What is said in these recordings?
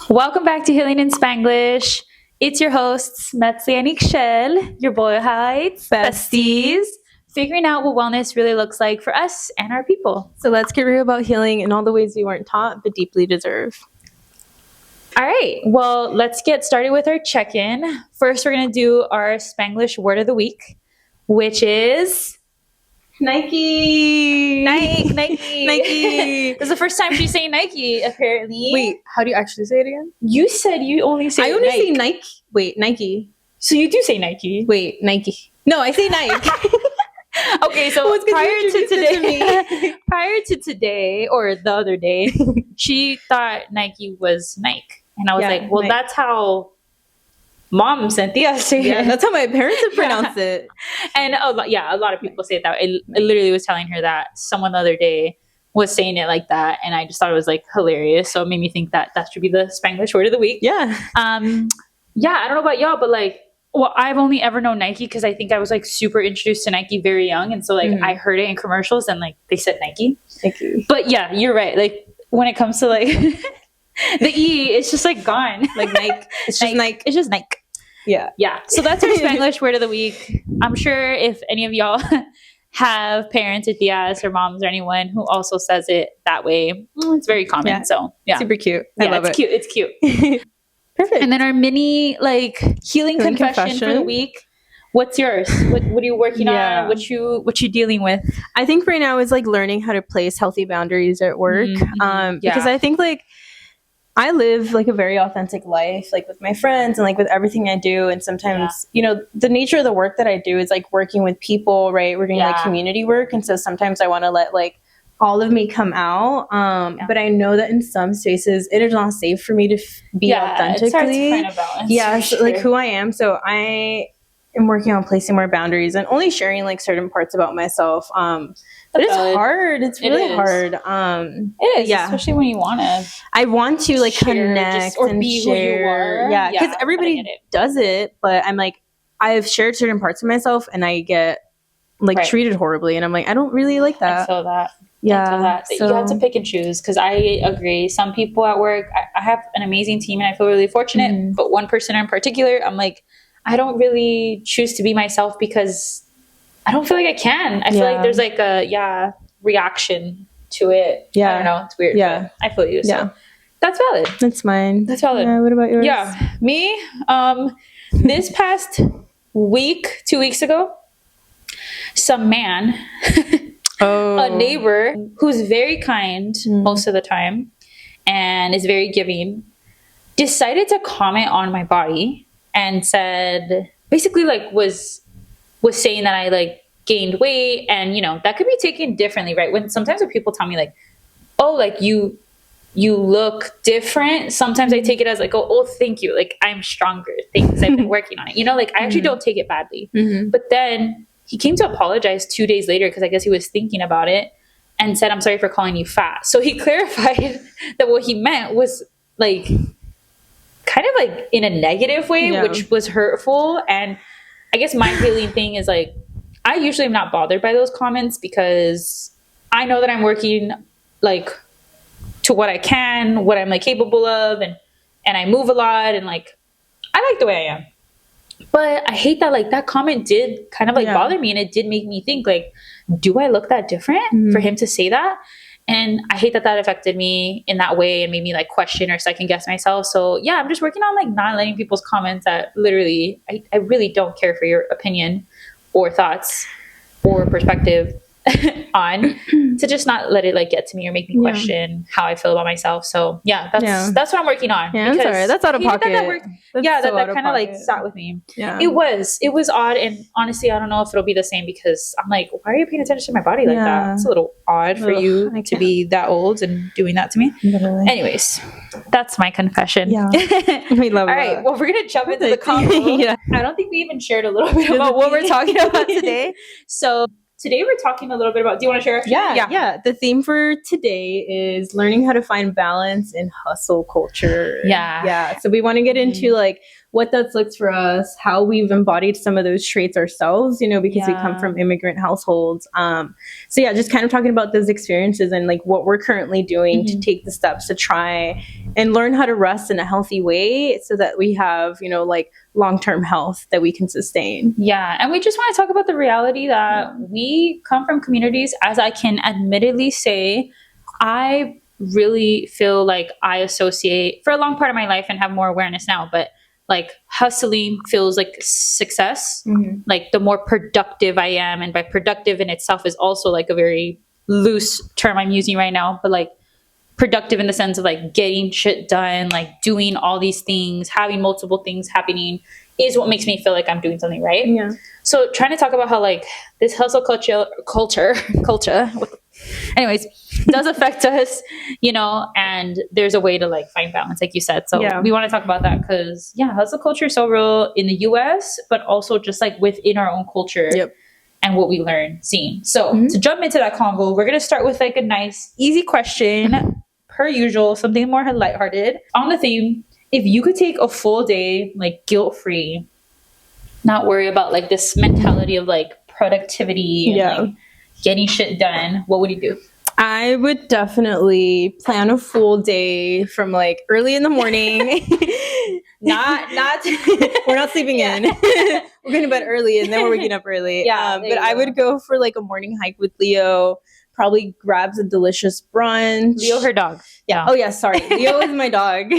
Welcome back to Healing in Spanglish. It's your hosts, Metzli and Ikshel, your boy heights, besties, figuring out what wellness really looks like for us and our people. So let's get real about healing in all the ways we weren't taught but deeply deserve. All right, well, let's get started with our check-in. First, we're going to do our Spanglish word of the week, which is Nike. Nike. Nike. This is the first time she's saying Nike, apparently. Wait, how do you actually say it again? You said you only say I only Nike. say Nike. Wait, Nike. So you do say Nike. Wait, Nike. No, I say Nike. Okay, so prior to today or the other day, she thought Nike was Nike. And I was like, well, Nike. that's how Mom Cynthia say it. Yeah, that's how my parents would pronounce it. And a lot of people say it that way. I literally was telling her that someone the other day was saying it like that. And I just thought it was like hilarious. So it made me think that should be the Spanglish word of the week. Yeah. I don't know about y'all, but like, well, I've only ever known Nike because I think I was like super introduced to Nike very young. And so like I heard it in commercials and like they said Nike. Nike. But yeah, you're right. Like when it comes to like the E, it's just like gone. Like Nike. It's just Nike. It's just Nike. Yeah. Yeah. So that's our Spanglish word of the week. I'm sure if any of y'all have parents or tias or moms or anyone who also says it that way, it's very common. Yeah. So yeah. Super cute. I love it's it. cute. It's cute. Perfect. And then our mini like healing confession for the week. What's yours? What are you working on? What you dealing with? I think right now is like learning how to place healthy boundaries at work. Because I think like I live like a very authentic life, like with my friends and like with everything I do. And sometimes, you know, the nature of the work that I do is like working with people, right? We're doing like community work. And so sometimes I want to let like all of me come out. But I know that in some spaces it is not safe for me to be authentically. It's hard to find a balance. So like who I am. So I am working on placing more boundaries and only sharing like certain parts about myself. But it's hard. It's really hard. It is, especially when you want to. I want to like connect or and be share. who you are. Yeah, because everybody does it, but I'm like, I've shared certain parts of myself, and I get like treated horribly, and I'm like, I don't really like that. I feel that. Yeah, I feel that. So, you have to pick and choose. Because I agree. Some people at work, I have an amazing team, and I feel really fortunate. But one person in particular, I'm like, I don't really choose to be myself because I don't feel like I can. I feel like there's like a reaction to it. I don't know. It's weird. Yeah. I feel you. So that's valid. That's mine. That's valid. Yeah, what about yours? Yeah. Me, this past week, 2 weeks ago, some man, a neighbor who's very kind most of the time and is very giving, decided to comment on my body and said, basically like was saying that I like gained weight, and you know that could be taken differently, right? When people tell me like, oh, like you look different, sometimes I take it as like, oh thank you, like I'm stronger, thanks, I've been working on it, you know, like I actually don't take it badly. But then he came to apologize 2 days later because I guess he was thinking about it and said, I'm sorry for calling you fat. So he clarified that what he meant was like kind of like in a negative way, which was hurtful. And I guess my healing thing is like, I usually am not bothered by those comments because I know that I'm working like to what I can, what I'm like capable of, and I move a lot, and like I like the way I am. But I hate that like that comment did kind of like bother me, and it did make me think like, do I look that different for him to say that? And I hate that affected me in that way and made me like question or second guess myself. So yeah, I'm just working on like not letting people's comments that literally, I really don't care for your opinion or thoughts or perspective on, to just not let it like get to me or make me question how I feel about myself. So yeah, that's what I'm working on. Yeah, I'm sorry. That's out of pocket. That kind of like sat with me. Yeah. It was odd, and honestly, I don't know if it'll be the same because I'm like, why are you paying attention to my body like that? It's a little odd for you to be that old and doing that to me. Literally. Anyways, that's my confession. Yeah. We love it. All right, well, we're gonna jump into the combo. I don't think we even shared a little bit about what we're talking about today. So today we're talking a little bit about, do you want to share? Yeah. The theme for today is learning how to find balance in hustle culture. Yeah. So we want to get into like what that's looked for us, how we've embodied some of those traits ourselves, you know, because we come from immigrant households. So yeah, just kind of talking about those experiences and like what we're currently doing to take the steps to try and learn how to rest in a healthy way so that we have, you know, like long-term health that we can sustain. Yeah. And we just want to talk about the reality that we come from communities, as I can admittedly say, I really feel like I associate for a long part of my life and have more awareness now, but like hustling feels like success. Like the more productive I am, and by productive in itself is also like a very loose term I'm using right now, but like productive in the sense of like getting shit done, like doing all these things, having multiple things happening is what makes me feel like I'm doing something right. Yeah. So trying to talk about how like this hustle culture, anyways, does affect us, you know, and there's a way to like find balance, like you said. So we want to talk about that because hustle culture is so real in the US, but also just like within our own culture. And what we learn seeing. So to jump into that convo, we're going to start with like a nice, easy question, per usual, something more lighthearted. On the theme, if you could take a full day, like guilt-free, not worry about like this mentality of like productivity and like getting shit done, what would you do? I would definitely plan a full day from like early in the morning. not we're not sleeping in. We're going to bed early and then we're waking up early. But I would go for like a morning hike with Leo, probably grabs a delicious brunch. Leo, her dog. Yeah. Oh yeah, sorry. Leo is my dog.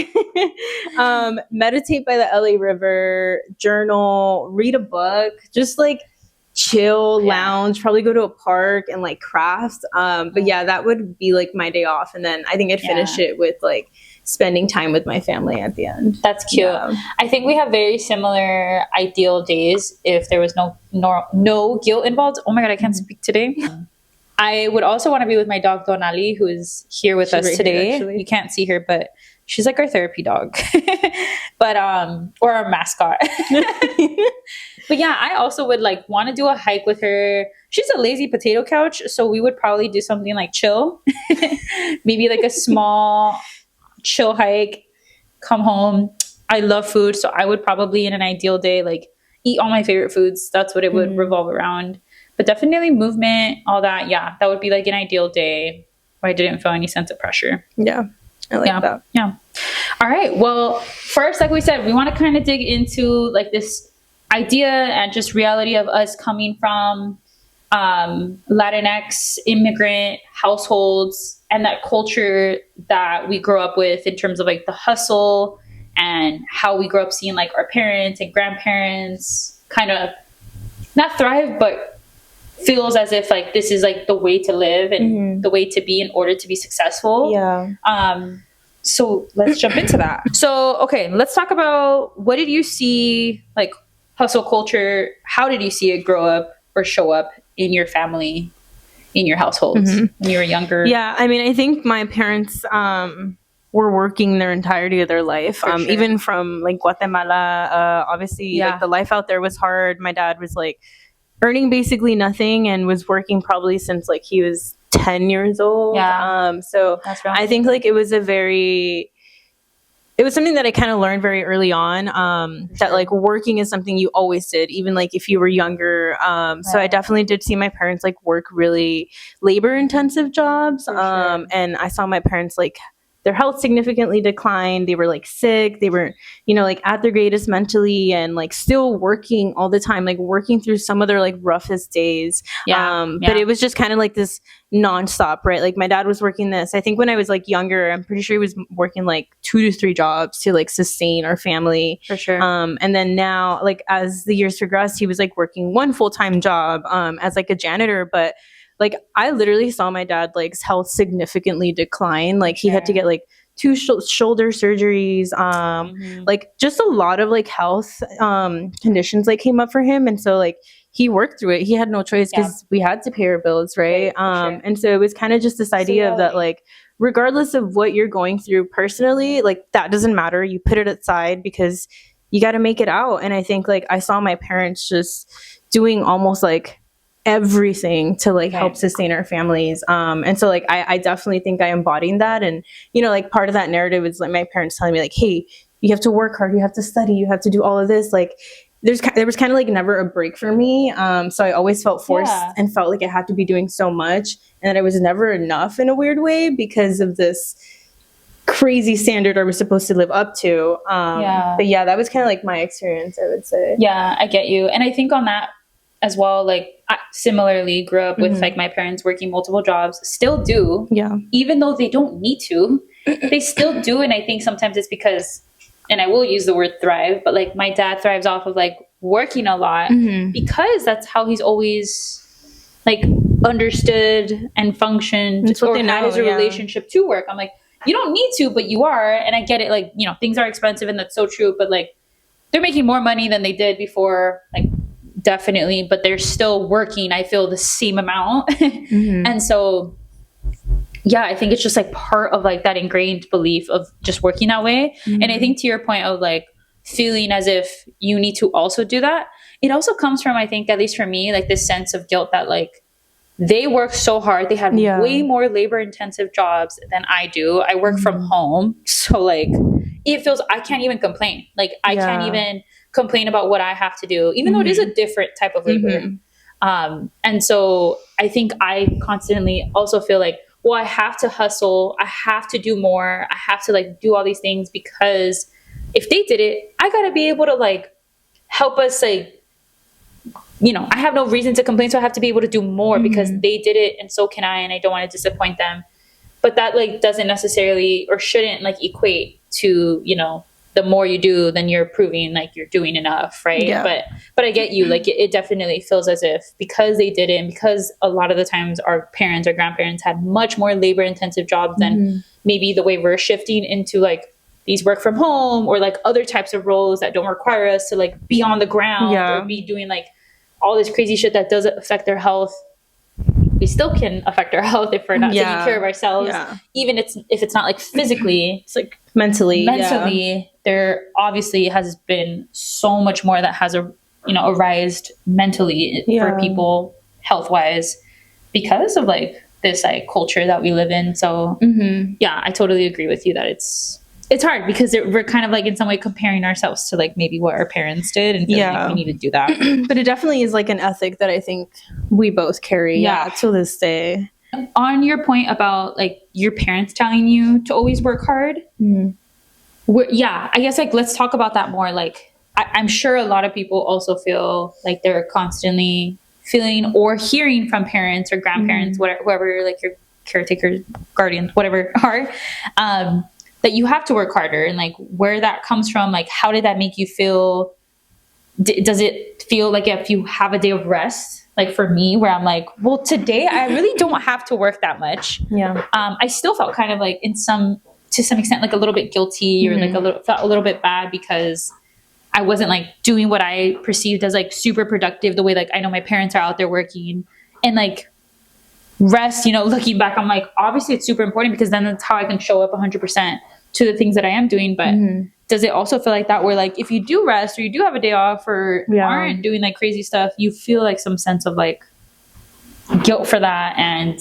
Meditate by the LA River, journal, read a book, just like chill, lounge, probably go to a park and like craft. But yeah, that would be like my day off. And then I think I'd finish it with like spending time with my family at the end. That's cute. I think we have very similar ideal days if there was no guilt involved. Oh my God, I can't speak today. I would also want to be with my dog Donali, who is here with us today. You can't see her, but she's like our therapy dog, but or our mascot. But yeah, I also would like want to do a hike with her. She's a lazy potato couch, so we would probably do something like chill, maybe like a small chill hike, come home. I love food, so I would probably in an ideal day like eat all my favorite foods. That's what it would revolve around. But definitely movement, all that. Yeah, that would be like an ideal day where I didn't feel any sense of pressure. Yeah, I like that. Yeah. All right. Well, first, like we said, we want to kind of dig into like this idea and just reality of us coming from Latinx immigrant households and that culture that we grow up with in terms of like the hustle and how we grow up seeing like our parents and grandparents kind of not thrive, but feels as if like this is like the way to live and the way to be in order to be successful. So let's jump into that. So, okay, let's talk about what did you see like hustle culture? How did you see it grow up or show up in your family, in your households when you were younger? Yeah, I mean, I think my parents were working their entirety of their life, even from like Guatemala. Obviously, like the life out there was hard. My dad was like earning basically nothing and was working probably since like he was 10 years old. So I think like it was something that I kind of learned very early on, that like working is something you always did, even like if you were younger. So I definitely did see my parents like work really labor intensive jobs. And I saw my parents like their health significantly declined. They were like sick. They were, you know, like at their greatest mentally and like still working all the time, like working through some of their like roughest days. But it was just kind of like this nonstop, right? Like my dad was working this. I think when I was like younger, I'm pretty sure he was working like 2 to 3 jobs to like sustain our family. For sure. And then now, like as the years progressed, he was like working 1 full-time job as like a janitor, but like I literally saw my dad like health significantly decline. Like he had to get like 2 shoulder surgeries, like just a lot of like health conditions like came up for him. And so like he worked through it. He had no choice because we had to pay our bills, right? And so it was kind of just this idea of that like regardless of what you're going through personally, like that doesn't matter. You put it aside because you got to make it out. And I think like I saw my parents just doing almost like everything to like help sustain our families. And so like I definitely think I embodied that. And you know, like part of that narrative is like my parents telling me like, hey, you have to work hard, you have to study, you have to do all of this. Like there was kind of like never a break for me. So I always felt forced and felt like I had to be doing so much, and that I was never enough in a weird way because of this crazy standard I was supposed to live up to. But yeah, that was kind of like my experience, I would say. Yeah, I get you. And I think on that as well, like I similarly grew up with like my parents working multiple jobs, still do. Yeah. Even though they don't need to, they still do. And I think sometimes it's because, and I will use the word thrive, but like my dad thrives off of like working a lot because that's how he's always like understood and functioned or had his relationship to work. I'm like, you don't need to, but you are. And I get it. Like, you know, things are expensive and that's so true, but like they're making more money than they did before. Like definitely, but they're still working. I feel the same amount. And so, yeah, I think it's just like part of like that ingrained belief of just working that way. And I think to your point of like feeling as if you need to also do that, it also comes from, I think, at least for me, like this sense of guilt that like they work so hard. They have way more labor intensive jobs than I do. I work from home. So like it feels, I can't even complain. Like I can't even complain about what I have to do, even though it is a different type of labor. And so I think I constantly also feel like, well, I have to hustle. I have to do more. I have to like do all these things because if they did it, I got to be able to like help us like, you know, I have no reason to complain. So I have to be able to do more because they did it and so can I, and I don't want to disappoint them. But that like doesn't necessarily or shouldn't like equate to, you know, the more you do, then you're proving like you're doing enough. Right. But I get you, like it definitely feels as if because they did it and because a lot of the times our parents or grandparents had much more labor intensive jobs than maybe the way we're shifting into like these work from home or like other types of roles that don't require us to like be on the ground or be doing like all this crazy shit that doesn't affect their health. We still can affect our health if we're not taking care of ourselves, even if it's not like physically, it's like mentally, there obviously has been so much more that has arised mentally for people health wise because of like this like culture that we live in. So yeah, I totally agree with you that it's hard because we're kind of like in some way comparing ourselves to like maybe what our parents did and feeling like we need to do that. But it definitely is like an ethic that I think we both carry to this day. On your point about like your parents telling you to always work hard, I guess like let's talk about that more. Like I'm sure a lot of people also feel like they're constantly feeling or hearing from parents or grandparents, whoever like your caretakers, guardians, whatever are, that you have to work harder, and like where that comes from. Like how did that make you feel? Does it feel like if you have a day of rest? Like for me, where I'm like, well, today I really don't have to work that much. I still felt kind of like to some extent, like a little bit guilty or like felt a little bit bad because I wasn't like doing what I perceived as like super productive the way like I know my parents are out there working. And like rest, looking back, I'm like, obviously it's super important because then that's how I can show up 100% to the things that I am doing. But does it also feel like that where like if you do rest or you do have a day off or aren't doing like crazy stuff, you feel like some sense of like guilt for that? And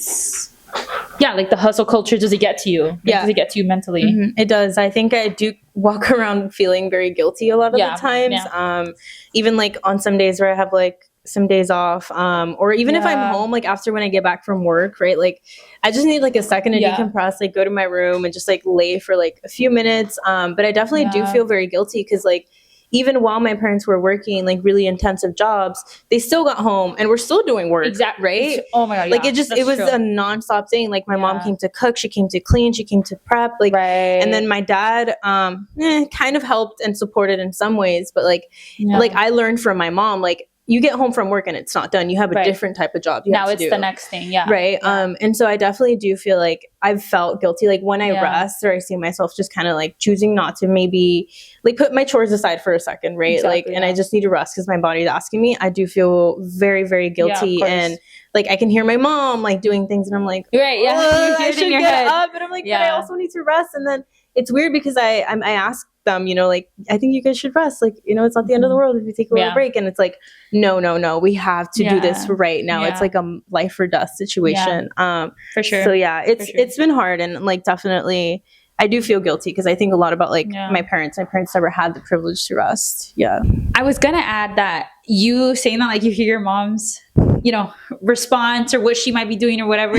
like the hustle culture, does it get to you? Does it get to you mentally? It does. I think I do walk around feeling very guilty a lot of the times. Even like on some days where I have like some days off, or even if I'm home, like after when I get back from work, right? Like I just need like a second to decompress, like go to my room and just like lay for like a few minutes. But I definitely do feel very guilty because like even while my parents were working like really intensive jobs, they still got home and we're still doing work. Exactly. Right? Oh my God. Like it was a nonstop thing. Like my mom came to cook, she came to clean, she came to prep, like, and then my dad, kind of helped and supported in some ways, but like I learned from my mom, like you get home from work and it's not done. You have a different type of job. Now it's the next thing. Right. And so I definitely do feel like I've felt guilty. Like when I rest or I see myself just kind of like choosing not to maybe like put my chores aside for a second. Right. And I just need to rest because my body's asking me. I do feel very, very guilty. And like, I can hear my mom like doing things and I'm like, I should get up. But I'm like, but I also need to rest. And then it's weird because I ask them, like, I think you guys should rest. Like, it's not the end of the world if you take a little break. And it's like, no, we have to do this right now. It's like a life or death situation. For sure. So it's been hard and like definitely I do feel guilty because I think a lot about like my parents. My parents never had the privilege to rest. Yeah. I was gonna add that you saying that, like, you hear your mom's, you know, response or what she might be doing or whatever.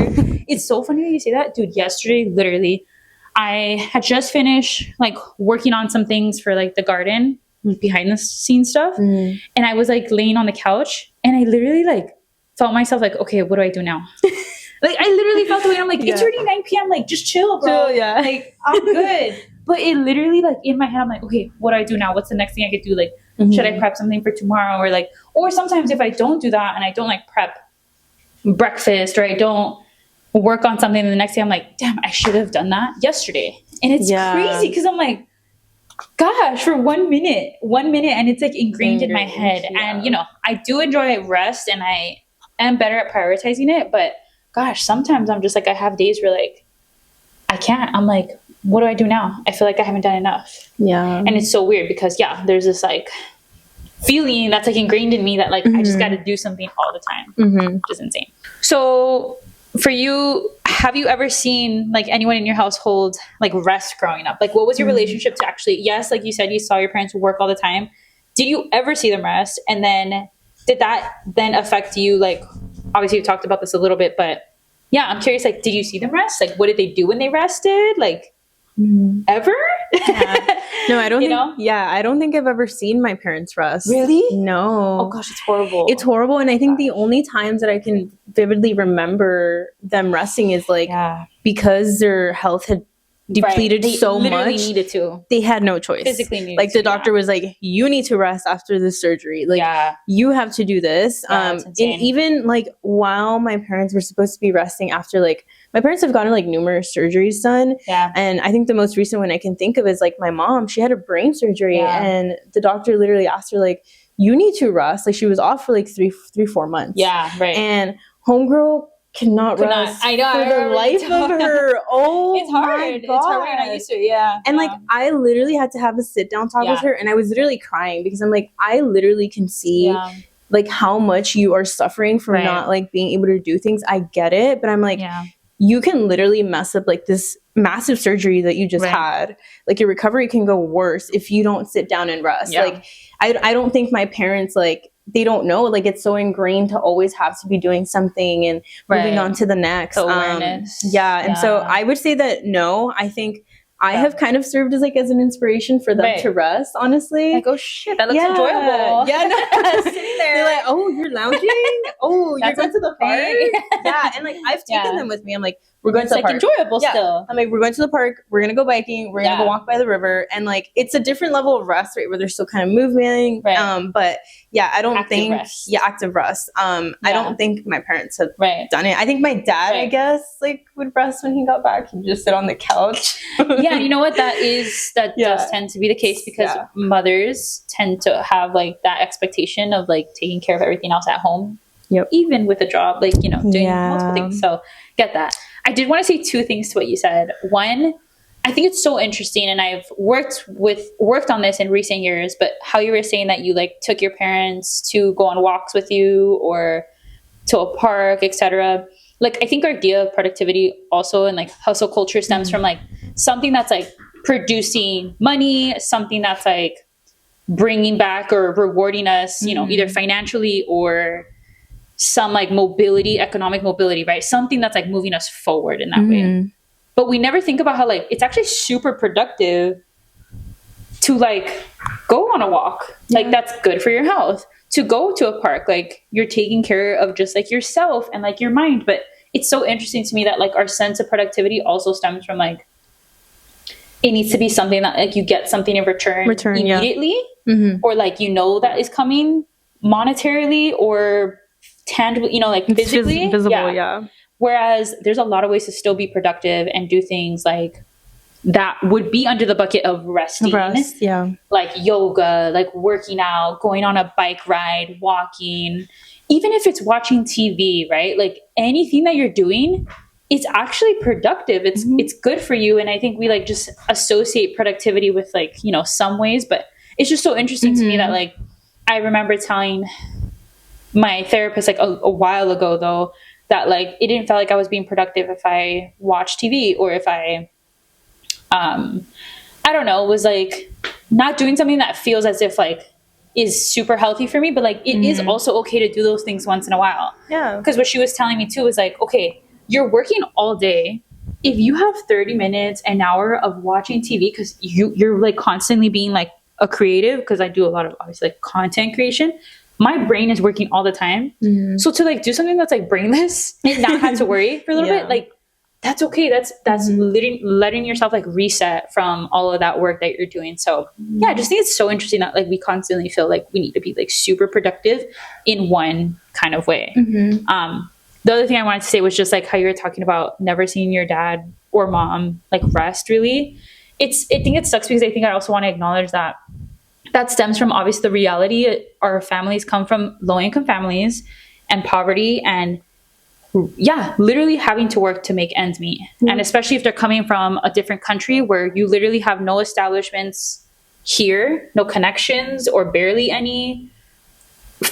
It's so funny that you say that, dude. Yesterday, literally, I had just finished like working on some things for like the garden, behind the scenes stuff, and I was like laying on the couch, and I literally like felt myself like, okay, what do I do now? Like, I literally felt the way. I'm like, it's already 9 p.m. Like, just chill, bro. Like, I'm good. But it literally, like, in my head, I'm like, okay, what do I do now? What's the next thing I could do? Like, should I prep something for tomorrow? Or like, or sometimes if I don't do that and I don't like prep breakfast, or I don't work on something, the next day I'm like, damn, I should have done that yesterday. And it's crazy because I'm like, gosh, for 1 minute, and it's like ingrained in my head. And, you know, I do enjoy rest and I am better at prioritizing it, but gosh, sometimes I'm just like, I have days where like, I can't. I'm like, what do I do now? I feel like I haven't done enough. Yeah. And it's so weird because there's this like feeling that's like ingrained in me that like, I just got to do something all the time, which is insane. So for you, have you ever seen like anyone in your household like rest growing up? Like, what was your relationship to actually, yes, like you said, you saw your parents work all the time. Did you ever see them rest? And then did that then affect you? Like, obviously you talked about this a little bit, but yeah, I'm curious, like, did you see them rest? Like, what did they do when they rested? Like, ever? No, I don't think, I don't think I've ever seen my parents rest. Really? No. Oh gosh, it's horrible. It's horrible. And I think the only times that I can vividly remember them resting is like, because their health had depleted so much. Needed to. They had no choice. Physically needed like the doctor was like, you need to rest after the surgery. Like you have to do this. And even like while my parents were supposed to be resting after, like my parents have gotten like numerous surgeries done. Yeah. And I think the most recent one I can think of is like my mom, she had a brain surgery and the doctor literally asked her like, you need to rest. Like she was off for like 4 months. Yeah. Right. And homegirl cannot rest for the life of her. Oh, it's hard. It's hard when you're not used to it. Yeah. And like I literally had to have a sit down talk with her, and I was literally crying because I'm like, I literally can see like how much you are suffering from not like being able to do things. I get it, but I'm like, you can literally mess up like this massive surgery that you just had. Like your recovery can go worse if you don't sit down and rest. Like I don't think my parents like, they don't know, like it's so ingrained to always have to be doing something and moving on to the next. Awareness. And so I would say that no, I think I have kind of served as like as an inspiration for them to rest, honestly. Like, oh shit, that looks enjoyable. Yeah, no. Sitting there. They're like, oh, you're lounging? Oh, you're going to the park? Yeah, and like I've taken them with me. I'm like, we're going to the park. It's like enjoyable still. I'm like, we're going to the park. We're going to go biking. We're going to go walk by the river. And like, it's a different level of rest, right? Where they're still kind of moving. But yeah, I don't think, active rest. I don't think my parents have done it. I think my dad, I guess, like would rest when he got back. He'd just sit on the couch. Yeah, you know what? That does tend to be the case because mothers tend to have like that expectation of like taking care of everything else at home. Yep. Even with a job, like, you know, doing multiple things. So get that. I did want to say 2 things to what you said. One, I think it's so interesting, and I've worked on this in recent years, but how you were saying that you like took your parents to go on walks with you or to a park, etc. Like, I think our idea of productivity also and like hustle culture stems from like something that's like producing money, something that's like bringing back or rewarding us, you know, either financially or some like mobility, economic mobility, right? Something that's like moving us forward in that way. But we never think about how like it's actually super productive to like go on a walk. Like that's good for your health. To go to a park, like you're taking care of just like yourself and like your mind. But it's so interesting to me that like our sense of productivity also stems from like it needs to be something that like you get something in return immediately or like you know that is coming monetarily or tangible, you know, like physically visible. Whereas there's a lot of ways to still be productive and do things like that would be under the bucket of resting. Like yoga, like working out, going on a bike ride, walking, even if it's watching TV, right? Like anything that you're doing, it's actually productive. It's good for you. And I think we like just associate productivity with like, you know, some ways, but it's just so interesting to me that like, I remember telling my therapist like a while ago though, that like, it didn't feel like I was being productive if I watched TV or if I I don't know, was like not doing something that feels as if like is super healthy for me, but like it is also okay to do those things once in a while. Yeah. Because what she was telling me too was like, okay, you're working all day. If you have 30 minutes, an hour of watching TV, because you're like constantly being like a creative, because I do a lot of obviously like content creation, my brain is working all the time. So to like do something that's like brainless and not have to worry for a little bit, like that's okay. That's letting yourself like reset from all of that work that you're doing. So yeah, I just think it's so interesting that like we constantly feel like we need to be like super productive in one kind of way. The other thing I wanted to say was just like how you were talking about never seeing your dad or mom like rest really. I think it sucks because I think I also want to acknowledge that stems from obviously the reality. Our families come from low income families and poverty, and literally having to work to make ends meet. And especially if they're coming from a different country where you literally have no establishments here, no connections or barely any,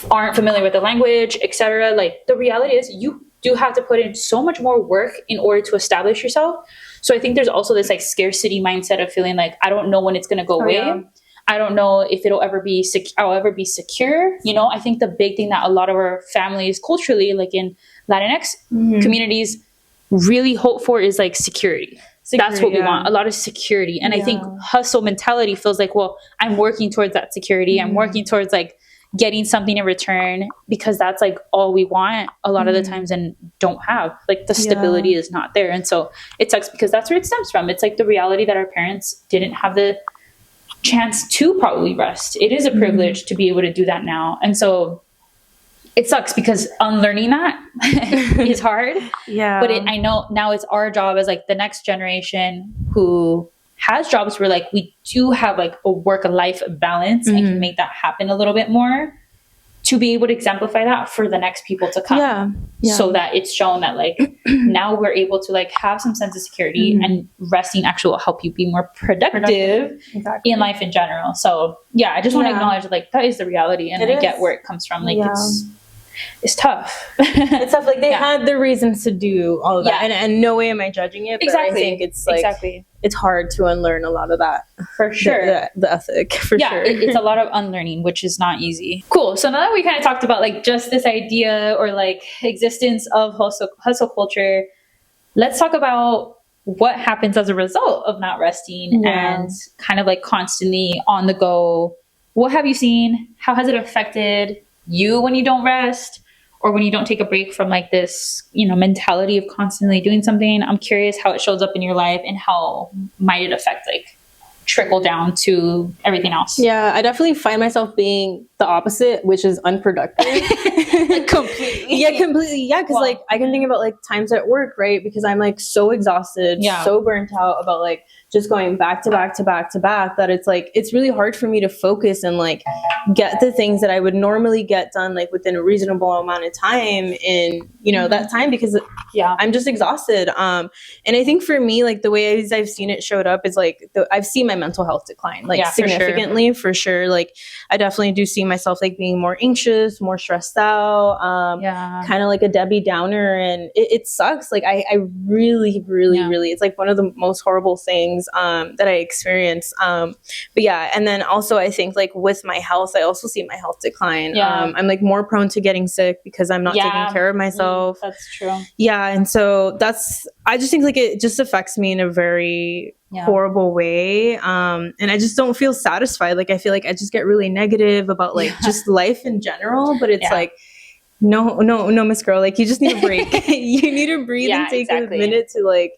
aren't familiar with the language, etc. Like the reality is you do have to put in so much more work in order to establish yourself. So I think there's also this like scarcity mindset of feeling like I don't know when it's going to go away. Yeah. I don't know if I'll ever be secure. You know, I think the big thing that a lot of our families culturally, like in Latinx communities, really hope for is like security. That's what we want. A lot of security. And I think hustle mentality feels like, well, I'm working towards that security. I'm working towards like getting something in return, because that's like all we want a lot of the times and don't have. Like the stability is not there. And so it sucks because that's where it stems from. It's like the reality that our parents didn't have the chance to probably rest. It is a privilege to be able to do that now. And so it sucks because unlearning that is hard. But I know now it's our job as like the next generation who has jobs where like we do have like a work-life balance and can make that happen a little bit more, to be able to exemplify that for the next people to come. So that it's shown that like now we're able to like have some sense of security, and resting actually will help you be more productive in life in general. So yeah, I just want to acknowledge like that is the reality, and I get where it comes from. Like it's tough. It's tough. Like they had the reasons to do all of that, and no way am I judging it. But I think it's like it's hard to unlearn a lot of that, for sure. The ethic, for sure. It's a lot of unlearning, which is not easy. Cool. So now that we kind of talked about like just this idea or like existence of hustle culture, let's talk about what happens as a result of not resting and kind of like constantly on the go. What have you seen? How has it affected you when you don't rest, or when you don't take a break from like this, you know, mentality of constantly doing something? I'm curious how it shows up in your life and how might it affect like trickle down to everything else. Yeah, I definitely find myself being the opposite, which is unproductive. Completely. Yeah, because like I can think about like times at work, right? Because I'm like so exhausted, so burnt out about like just going back to back to back to back, that it's like it's really hard for me to focus and like get the things that I would normally get done like within a reasonable amount of time in, you know, that time, because I'm just exhausted. And I think for me, like the way I've seen it showed up is like I've seen my mental health decline like significantly, for sure. Like I definitely do see myself like being more anxious, more stressed out, kind of like a Debbie Downer, and it sucks. Like I really it's like one of the most horrible things that I experience. But yeah, and then also I think like with my health, I also see my health decline. I'm like more prone to getting sick because I'm not taking care of myself. That's true. Yeah, and so I just think like it just affects me in a very horrible way, and I just don't feel satisfied. Like I feel like I just get really negative about like just life in general, but it's like no Miss Girl, like you just need a break. You need to breathe and take a minute to like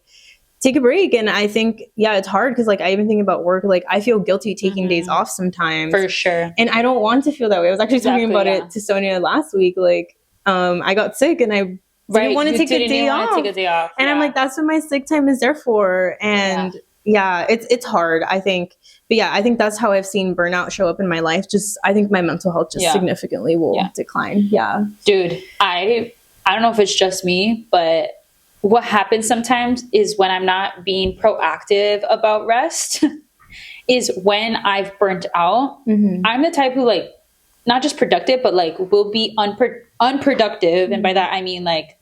take a break. And I think it's hard because like I even think about work, like I feel guilty taking days off sometimes, for sure, and I don't want to feel that way. I was actually talking about it to Sonia last week. Like I got sick and I didn't want to take a day off. And I'm like, that's what my sick time is there for. And it's hard, I think. But I think that's how I've seen burnout show up in my life. Just, I think my mental health just significantly will decline. Dude, I don't know if it's just me, but what happens sometimes is when I'm not being proactive about rest is when I've burnt out. I'm the type who like, not just productive, but like will be unproductive. And by that, I mean like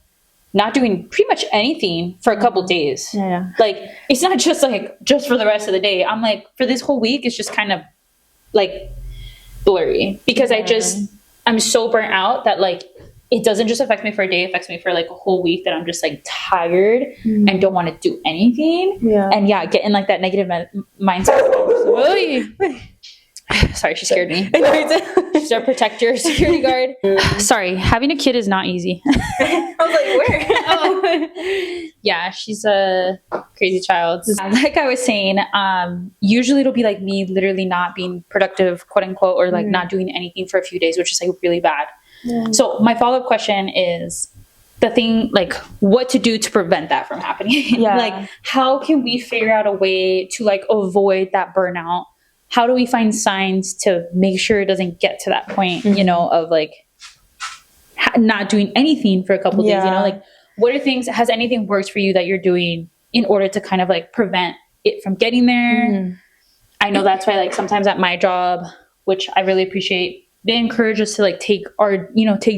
not doing pretty much anything for a couple days. Yeah. Like, it's not just like, just for the rest of the day. I'm like, for this whole week, it's just kind of like blurry because I'm so burnt out that like, it doesn't just affect me for a day, it affects me for like a whole week that I'm just like tired and don't want to do anything. Yeah. And get in like that negative mindset. Sorry, she scared me. She's our protector, security guard. Sorry, having a kid is not easy. I was like, where? Oh. Yeah, she's a crazy child. Like I was saying, usually it'll be like me literally not being productive, quote unquote, or like not doing anything for a few days, which is like really bad. Yeah. So my follow-up question is the thing, like what to do to prevent that from happening. Like how can we figure out a way to like avoid that burnout? How do we find signs to make sure it doesn't get to that point, you know, of like not doing anything for a couple of days, you know, like what are things, has anything worked for you that you're doing in order to kind of like prevent it from getting there? I know that's why like sometimes at my job, which I really appreciate, they encourage us to like take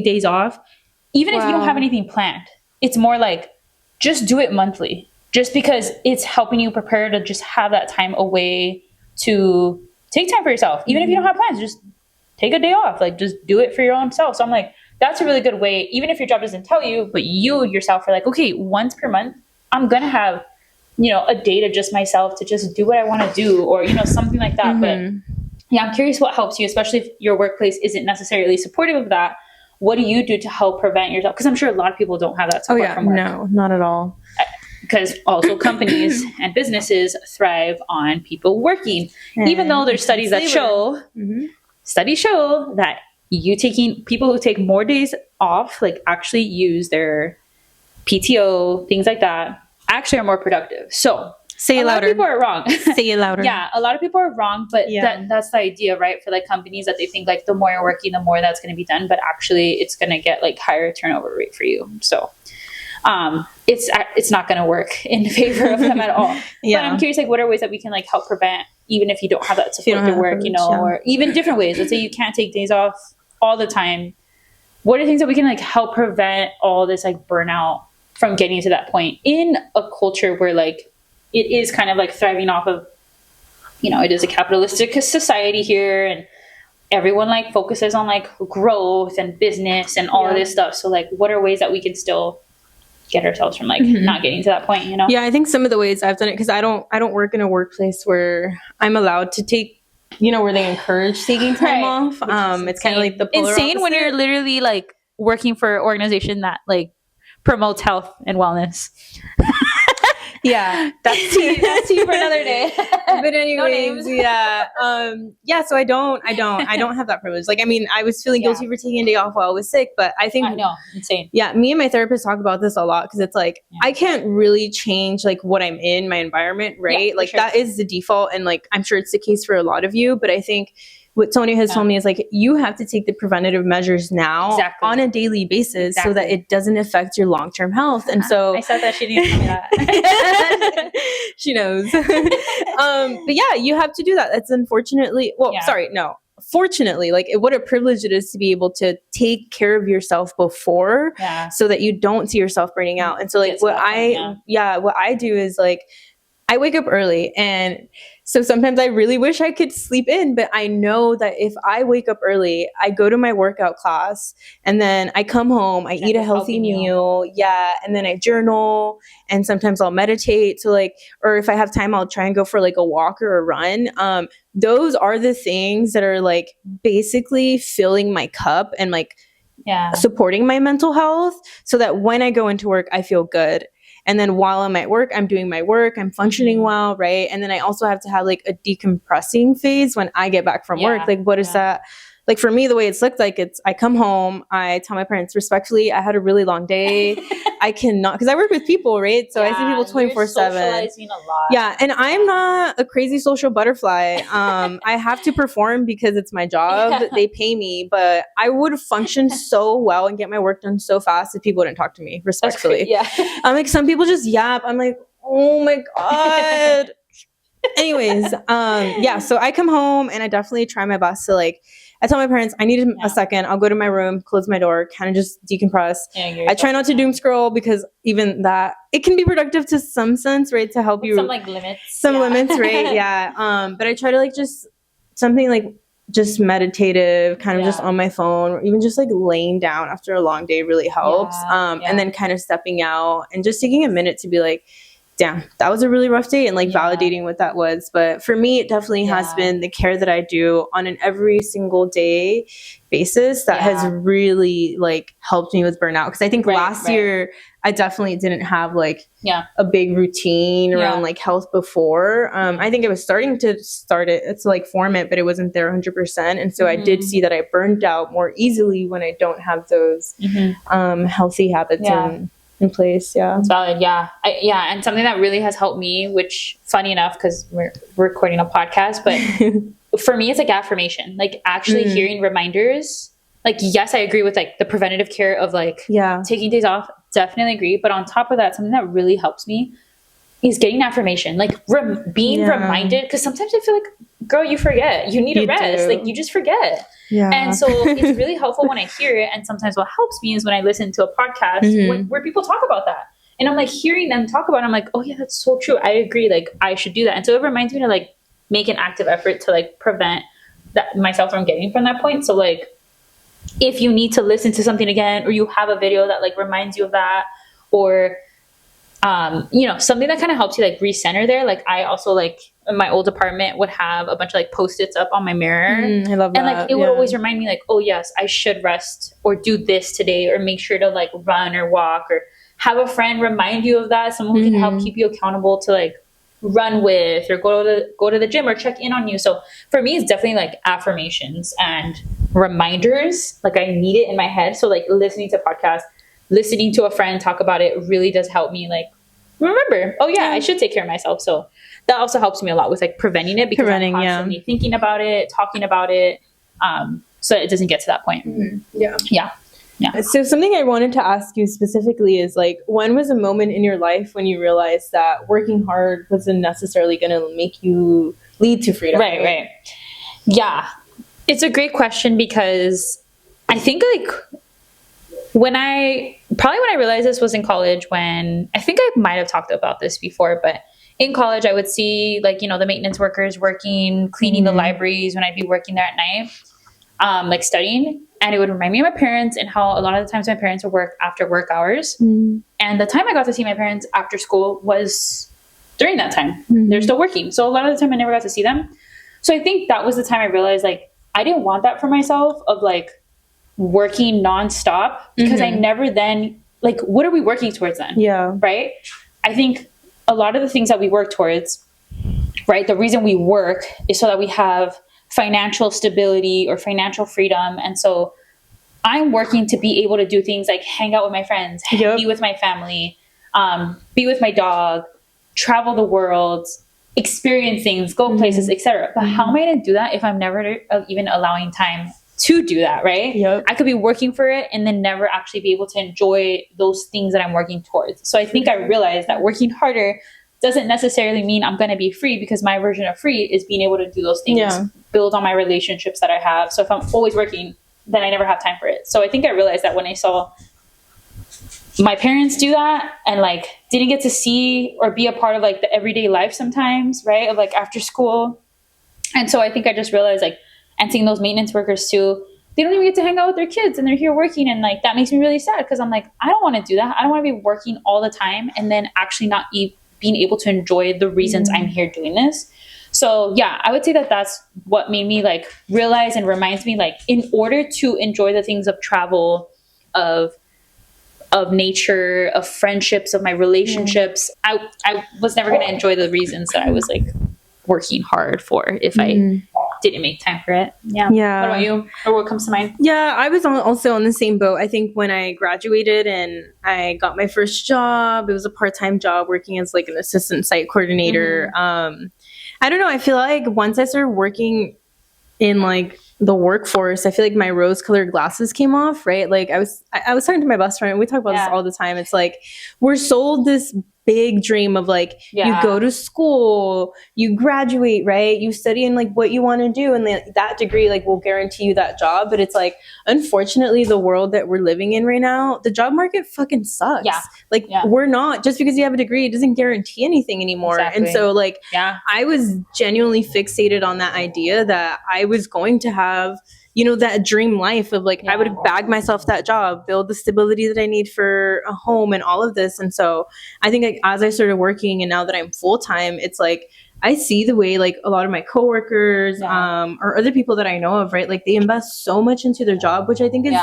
days off, even if you don't have anything planned. It's more like, just do it monthly, just because it's helping you prepare to just have that time away to take time for yourself. Even if you don't have plans, just take a day off, like just do it for your own self. So I'm like, that's a really good way, even if your job doesn't tell you, but you yourself are like, okay, once per month, I'm going to have, you know, a day to just myself to just do what I want to do, or, you know, something like that. But yeah, I'm curious what helps you, especially if your workplace isn't necessarily supportive of that. What do you do to help prevent yourself? Because I'm sure a lot of people don't have that support from work. No, not at all. Because also companies and businesses thrive on people working, even though there's studies that show that people who take more days off, like actually use their PTO, things like that, actually are more productive. So say it louder. A lot of people are wrong. Say it louder. Yeah, a lot of people are wrong, but that's the idea, right? For like companies, that they think like the more you're working, the more that's going to be done, but actually it's going to get like higher turnover rate for you. So it's not going to work in favor of them at all. But I'm curious, like, what are ways that we can like help prevent, even if you don't have that support to work, you know, or even different ways. Let's say you can't take days off all the time. What are things that we can like help prevent all this like burnout from getting to that point in a culture where like it is kind of like thriving off of, you know, it is a capitalistic society here, and everyone like focuses on like growth and business and all of this stuff. So like, what are ways that we can still get ourselves from like not getting to that point, you know? Yeah, I think some of the ways I've done it, because I don't work in a workplace where I'm allowed to take, you know, where they encourage taking time off. It's kind of like the polar insane opposite. When you're literally like working for an organization that like promotes health and wellness. Yeah, that's tea for another day. But anyways, so I don't have that privilege. Like, I mean, I was feeling guilty for taking a day off while I was sick, but I think I know, insane. Yeah, me and my therapist talk about this a lot, because it's like I can't really change like what I'm in, my environment, right? Like that is the default, and like I'm sure it's the case for a lot of you, but I think what Sonia has told me is like, you have to take the preventative measures now on a daily basis so that it doesn't affect your long-term health. And so I said that she didn't tell me that. She knows. But yeah, you have to do that. That's unfortunately, fortunately, like what a privilege it is to be able to take care of yourself before so that you don't see yourself burning out. And so like what I do is like, I wake up early, and so sometimes I really wish I could sleep in, but I know that if I wake up early, I go to my workout class, and then I come home, I eat a healthy meal, and then I journal, and sometimes I'll meditate. So like, or if I have time, I'll try and go for like a walk or a run. Those are the things that are like basically filling my cup and like supporting my mental health, so that when I go into work, I feel good. And then while I'm at work, I'm doing my work, I'm functioning well, right? And then I also have to have like a decompressing phase when I get back from work. Like, what is that? Like for me, the way it's looked like, it's I come home, I tell my parents respectfully, I had a really long day. I cannot, because I work with people, right? So I see people 24/7. Socializing a lot. Yeah, and I'm not a crazy social butterfly. I have to perform because it's my job. They pay me, but I would function so well and get my work done so fast if people didn't talk to me respectfully. I'm like, some people just yap. I'm like, oh my God. Anyways, yeah, so I come home and I definitely try my best to like, I tell my parents, I need a second. I'll go to my room, close my door, kind of just decompress. I try not to doom scroll because even that, it can be productive to some sense, right? To help you. Some like limits. Some limits, right? Yeah. But I try to like just something like just meditative, kind of just on my phone, or even just like laying down after a long day really helps. And then kind of stepping out and just taking a minute to be like, damn, that was a really rough day, and like validating what that was. But for me, it definitely has been the care that I do on an every single day basis that has really like helped me with burnout. Because I think last year I definitely didn't have like a big routine around like health before. I think I was starting to like form it, but it wasn't there 100%. And so I did see that I burned out more easily when I don't have those healthy habits in place. Yeah, it's valid. And something that really has helped me, which funny enough, because we're recording a podcast, but for me it's like affirmation, like actually hearing reminders. Like, yes, I agree with like the preventative care of like taking days off, definitely agree, but on top of that, something that really helps me is getting affirmation, like being reminded, because sometimes I feel like, girl, you forget, you need a rest, like you just forget. And so it's really helpful when I hear it. And sometimes what helps me is when I listen to a podcast where people talk about that, and I'm like hearing them talk about it, I'm like, oh yeah, that's so true, I agree, like I should do that. And so it reminds me to like make an active effort to like prevent that myself from getting from that point. So like if you need to listen to something again, or you have a video that like reminds you of that, or something that kind of helps you like recenter there. Like I also like in my old apartment would have a bunch of like post-its up on my mirror. I love that. And like it would always remind me like, oh yes, I should rest or do this today, or make sure to like run or walk, or have a friend remind you of that, someone who can help keep you accountable to like run with, or go to the gym or check in on you. So for me, it's definitely like affirmations and reminders. Like I need it in my head. So like listening to podcasts, listening to a friend talk about it really does help me like remember, oh yeah, I should take care of myself. So that also helps me a lot with like preventing it, because I'm constantly thinking about it, talking about it, so it doesn't get to that point. Yeah. So something I wanted to ask you specifically is like, when was a moment in your life when you realized that working hard wasn't necessarily going to make you lead to freedom? Right. Yeah, it's a great question, because I think like when I realized this was in college, when I think I might have talked about this before, but in college I would see like, the maintenance workers working, cleaning the libraries when I'd be working there at night, like studying. And it would remind me of my parents, and how a lot of the times my parents would work after work hours. And the time I got to see my parents after school was during that time. They're still working. So a lot of the time I never got to see them. So I think that was the time I realized like, I didn't want that for myself, of like working nonstop, because I never then, like, what are we working towards then? Right? I think a lot of the things that we work towards, right, the reason we work is so that we have financial stability or financial freedom. And so I'm working to be able to do things like hang out with my friends, be with my family, be with my dog, travel the world, experience things, go places, etc. But how am I going to do that if I'm never even allowing time to do that, right? I could be working for it and then never actually be able to enjoy those things that I'm working towards. So I think I realized that working harder doesn't necessarily mean I'm going to be free, because my version of free is being able to do those things, build on my relationships that I have. So if I'm always working, then I never have time for it. So I think I realized that when I saw my parents do that, and like didn't get to see or be a part of like the everyday life sometimes, right, of like after school. And so I think I just realized like, and seeing those maintenance workers too, they don't even get to hang out with their kids, and they're here working. And like, that makes me really sad, because I'm like, I don't want to do that. I don't want to be working all the time and then actually not being able to enjoy the reasons I'm here doing this. So yeah, I would say that that's what made me like realize, and reminds me like, in order to enjoy the things of travel, of nature, of friendships, of my relationships, I was never going to enjoy the reasons that I was like working hard for if I didn't make time for it. What about you, or what comes to mind? I was also on the same boat. I think when I graduated and I got my first job, it was a part-time job working as like an assistant site coordinator. I don't know, I feel like once I started working in like the workforce, I feel like my rose-colored glasses came off, right? Like I was talking to my best friend, and we talk about this all the time. It's like we're sold this big dream of like, you go to school, you graduate, right? You study in like what you want to do. And that degree like will guarantee you that job. But it's like, unfortunately, the world that we're living in right now, the job market fucking sucks. We're not, just because you have a degree, it doesn't guarantee anything anymore. Exactly. And so like, I was genuinely fixated on that idea that I was going to have, you know, that dream life of like, I would bag myself that job, build the stability that I need for a home and all of this. And so I think like, as I started working and now that I'm full-time, it's like, I see the way like a lot of my coworkers or other people that I know of, right? Like they invest so much into their job, which I think is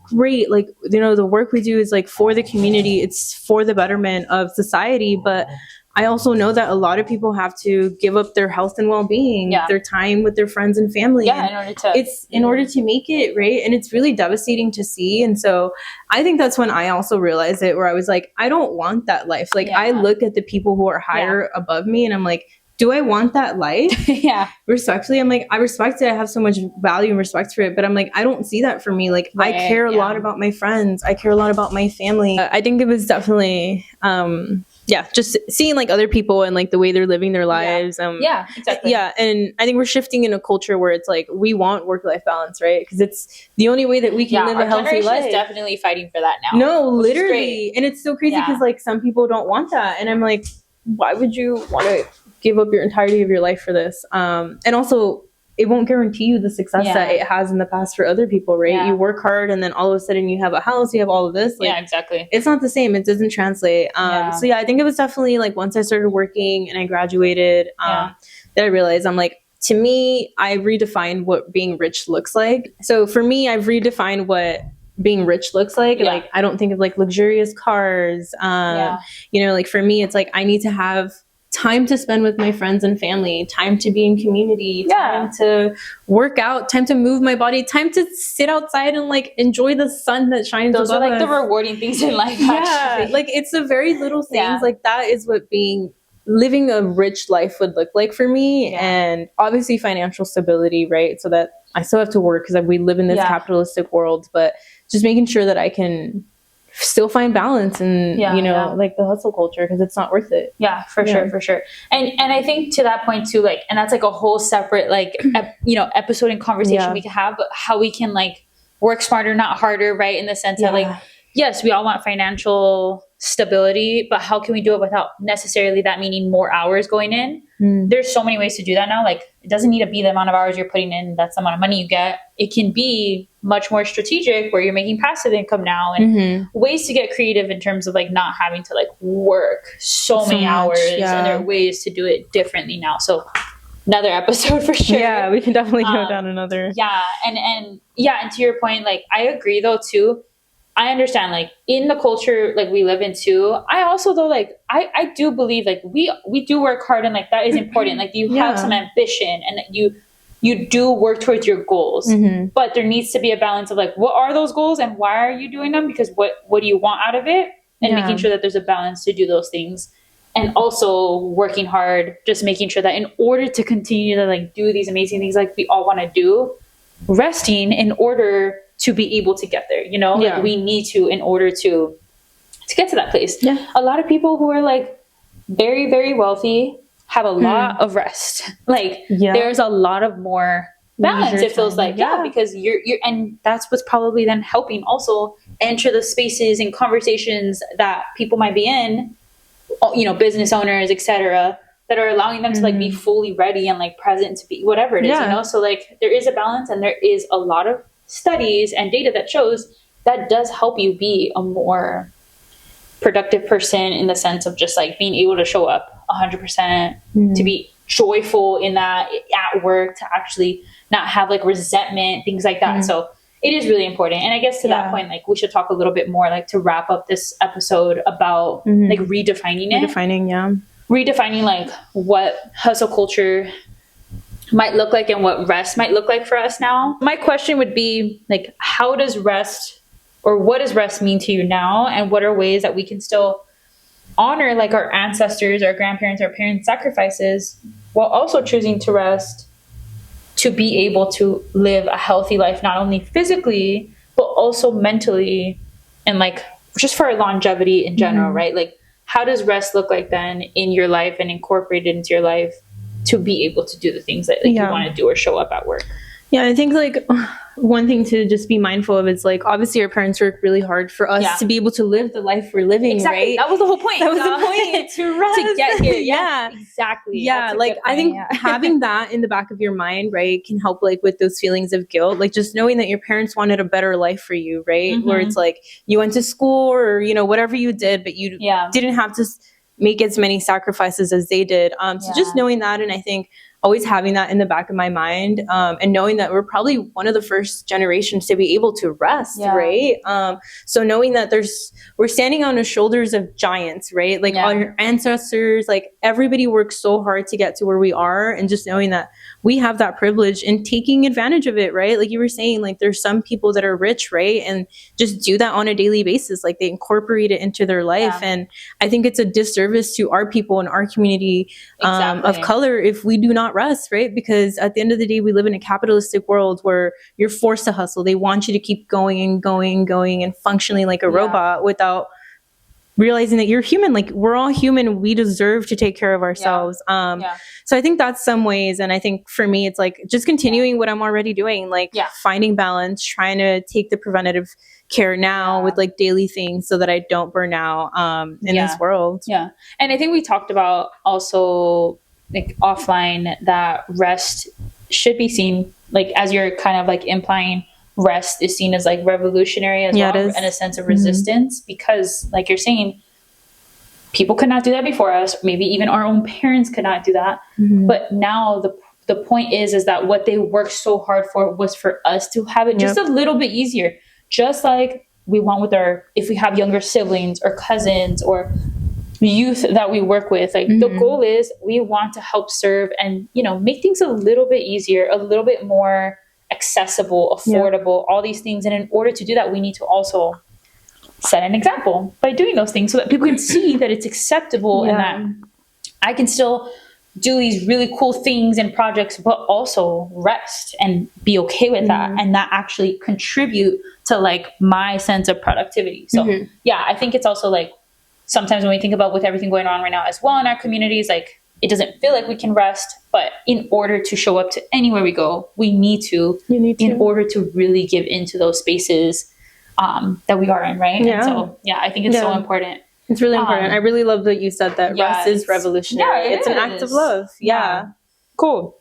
great. Like, you know, the work we do is like for the community, it's for the betterment of society. But I also know that a lot of people have to give up their health and well-being, their time with their friends and family. In order to make it, right? And it's really devastating to see. And so I think that's when I also realized it, where I was like, I don't want that life. Like I look at the people who are higher above me and I'm like, do I want that life? Respectfully, I'm like, I respect it. I have so much value and respect for it. But I'm like, I don't see that for me. Like, I care a lot about my friends. I care a lot about my family. I think it was definitely, just seeing like other people and like the way they're living their lives. Exactly. And I think we're shifting in a culture where it's like, we want work-life balance, right? Because it's the only way that we can live a healthy life. Is definitely fighting for that now. No, literally. And it's so crazy because like some people don't want that. And I'm like, why would you want to give up your entirety of your life for this? And also, it won't guarantee you the success that it has in the past for other people, right? You work hard and then all of a sudden you have a house, you have all of this. Like, exactly. It's not the same. It doesn't translate. So I think it was definitely like once I started working and I graduated, that I realized I'm like, to me, I redefined what being rich looks like. So for me, I've redefined what being rich looks like. Like, I don't think of like luxurious cars. You know, like for me, it's like, I need to have time to spend with my friends and family, time to be in community, time to work out, time to move my body, time to sit outside and like enjoy the sun that shines above us. Those are like the rewarding things in life, actually. Like it's the very little things like that is what living a rich life would look like for me. And obviously financial stability, right? So that I still have to work because we live in this capitalistic world, but just making sure that I can still find balance and like the hustle culture, because it's not worth it. For sure. And I think to that point too, like, and that's like a whole separate like episode and conversation we can have, but how we can like work smarter, not harder, right? In the sense that like, yes, we all want financial stability, but how can we do it without necessarily that meaning more hours going in? There's so many ways to do that now. Like, it doesn't need to be the amount of hours you're putting in, that's the amount of money you get. It can be much more strategic where you're making passive income now, and ways to get creative in terms of like not having to like work so many hours. And there are ways to do it differently now. So another episode for sure. Yeah, we can definitely go down another. And to your point, like, I agree though too. I understand, like, in the culture like we live in too. I also though, like, I do believe like we do work hard, and like that is important. Like, you have some ambition and you do work towards your goals, but there needs to be a balance of like, what are those goals and why are you doing them? Because what do you want out of it? And making sure that there's a balance to do those things. And also working hard, just making sure that in order to continue to like do these amazing things like we all want to do, resting in order to be able to get there, like we need to, in order to get to that place. A lot of people who are like very, very wealthy have a lot of rest. Like there's a lot of more balance. It feels like, because you're, and that's what's probably then helping also enter the spaces and conversations that people might be in, business owners, etc., that are allowing them to like be fully ready and like present to be whatever it is, so like there is a balance, and there is a lot of studies and data that shows that does help you be a more productive person, in the sense of just like being able to show up 100%, to be joyful in that at work, to actually not have like resentment, things like that. So it is really important. And I guess to that point, like, we should talk a little bit more, like, to wrap up this episode about like redefining like what hustle culture might look like and what rest might look like for us now. My question would be like, how does rest, or what does rest mean to you now? And what are ways that we can still honor like our ancestors, our grandparents, our parents' sacrifices, while also choosing to rest, to be able to live a healthy life, not only physically, but also mentally, and like just for our longevity in general, right? Like, how does rest look like then in your life and incorporate it into your life to be able to do the things that you want to do or show up at work? Yeah, I think like one thing to just be mindful of is like, obviously our parents work really hard for us to be able to live the life we're living, right? That was the whole point. That was the point, to rest. To get here. Yeah, exactly. Yeah, like I think having that in the back of your mind, right, can help like with those feelings of guilt. Like just knowing that your parents wanted a better life for you, right? Where it's like you went to school or, you know, whatever you did, but you didn't have to make as many sacrifices as they did. So just knowing that, and I think always having that in the back of my mind, and knowing that we're probably one of the first generations to be able to rest, right? So knowing that we're standing on the shoulders of giants, right? Like all your ancestors, like everybody worked so hard to get to where we are, and just knowing that we have that privilege and taking advantage of it, right? Like you were saying, like there's some people that are rich, right? And just do that on a daily basis. Like they incorporate it into their life. And I think it's a disservice to our people and our community of color if we do not rest, right? Because at the end of the day, we live in a capitalistic world where you're forced to hustle. They want you to keep going and going and going and functioning like a robot without realizing that you're human. Like we're all human. We deserve to take care of ourselves. So I think that's some ways. And I think for me, it's like just continuing what I'm already doing, like finding balance, trying to take the preventative care now with like daily things so that I don't burn out in this world. Yeah. And I think we talked about also like offline that rest should be seen, like as you're kind of like implying, rest is seen as like revolutionary as well, and a sense of resistance, because like you're saying, people could not do that before us. Maybe even our own parents could not do that. But now the point is that what they worked so hard for was for us to have it just a little bit easier. Just like we want with if we have younger siblings or cousins or youth that we work with, like the goal is we want to help serve and, you know, make things a little bit easier, a little bit more accessible, affordable, all these things. And in order to do that, we need to also set an example by doing those things so that people can see that it's acceptable and that I can still do these really cool things and projects, but also rest and be okay with that. And that actually contribute to like my sense of productivity. So I think it's also like, sometimes when we think about with everything going on right now as well in our communities, like it doesn't feel like we can rest, but in order to show up to anywhere we go, we need to, in order to really give into those spaces that we are in, right? And so, I think it's so important. It's really important. I really love that you said that rest is revolutionary. It's an act of love. Cool.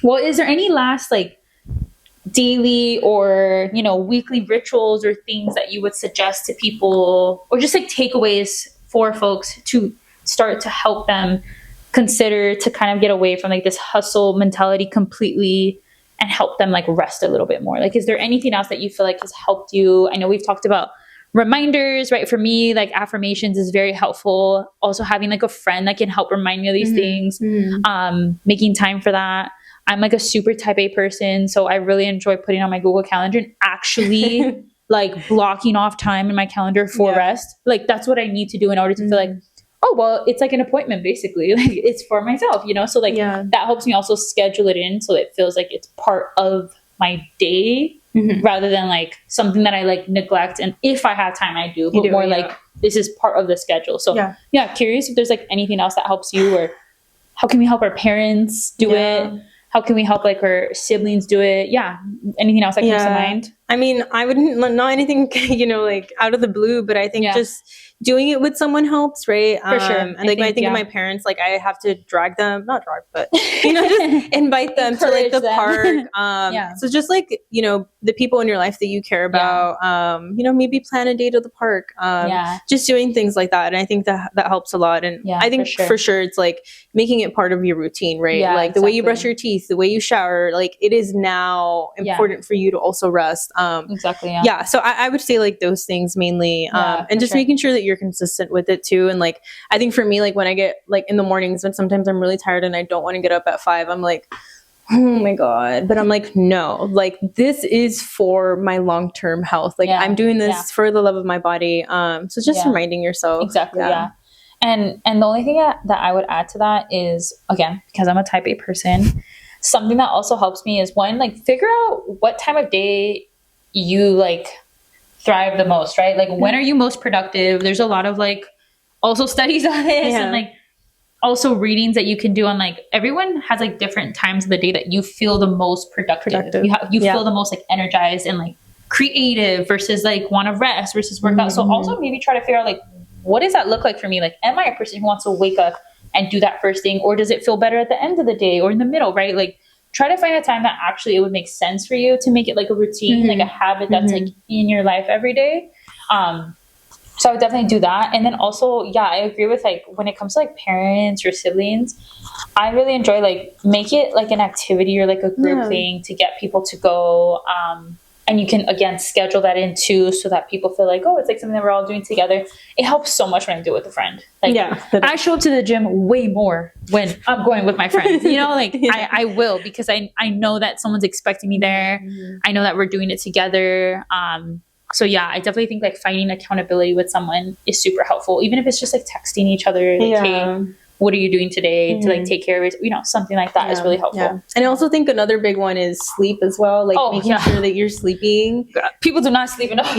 Well, is there any last like daily or, you know, weekly rituals or things that you would suggest to people, or just like takeaways for folks to start to help them consider to kind of get away from like this hustle mentality completely and help them like rest a little bit more? Like, is there anything else that you feel like has helped you? I know we've talked about reminders, right? For me, like affirmations is very helpful. Also having like a friend that can help remind me of these things, making time for that. I'm like a super type A person, so I really enjoy putting on my Google Calendar and actually like blocking off time in my calendar for rest. Like that's what I need to do in order to feel like, oh, well, it's like an appointment basically. Like it's for myself, you know? So like that helps me also schedule it in so it feels like it's part of my day rather than like something that I like neglect. And if I have time, I do, but more like this is part of the schedule. So curious if there's like anything else that helps you, or how can we help our parents do it? How can we help like our siblings do it? Anything else that comes to mind? I mean, I wouldn't, not anything, you know, like out of the blue, but I think just doing it with someone helps, right? For sure. And like when I think of my parents, like I have to not drag, but you know, just invite them to like the park. So just like, you know, the people in your life that you care about, you know, maybe plan a day to the park. Just doing things like that. And I think that helps a lot. And I think for sure it's like making it part of your routine, right? Like the way you brush your teeth, the way you shower, like it is now important for you to also rest. So I would say like those things mainly, and just making sure that you're consistent with it too. And like I think for me, like when I get like in the mornings when sometimes I'm really tired and I don't want to get up at 5, I'm like, oh my God. But I'm like, no, like this is for my long-term health. Like I'm doing this for the love of my body. So just reminding yourself. And the only thing that I would add to that is, again, because I'm a type A person, something that also helps me is one, like figure out what time of day you like thrive the most, right? Like when are you most productive? There's a lot of like also studies on this and like also readings that you can do on like everyone has like different times of the day that you feel the most productive. You feel the most like energized and like creative versus like want to rest versus work out. So also maybe try to figure out like, what does that look like for me? Like, am I a person who wants to wake up and do that first thing, or does it feel better at the end of the day or in the middle, right? Like, try to find a time that actually it would make sense for you to make it like a routine, like a habit that's like in your life every day. So I would definitely do that. And then also, yeah, I agree with like when it comes to like parents or siblings, I really enjoy like make it like an activity or like a group thing to get people to go. And you can, again, schedule that in too so that people feel like, oh, it's like something that we're all doing together. It helps so much when I do it with a friend. Like, I show up to the gym way more when I'm going with my friends. You know, like I will because I know that someone's expecting me there. I know that we're doing it together. So yeah, I definitely think like finding accountability with someone is super helpful. Even if it's just like texting each other, like, hey, what are you doing today to like take care of it? You know, something like that is really helpful. Yeah. And I also think another big one is sleep as well. Like making sure that you're sleeping. People do not sleep enough.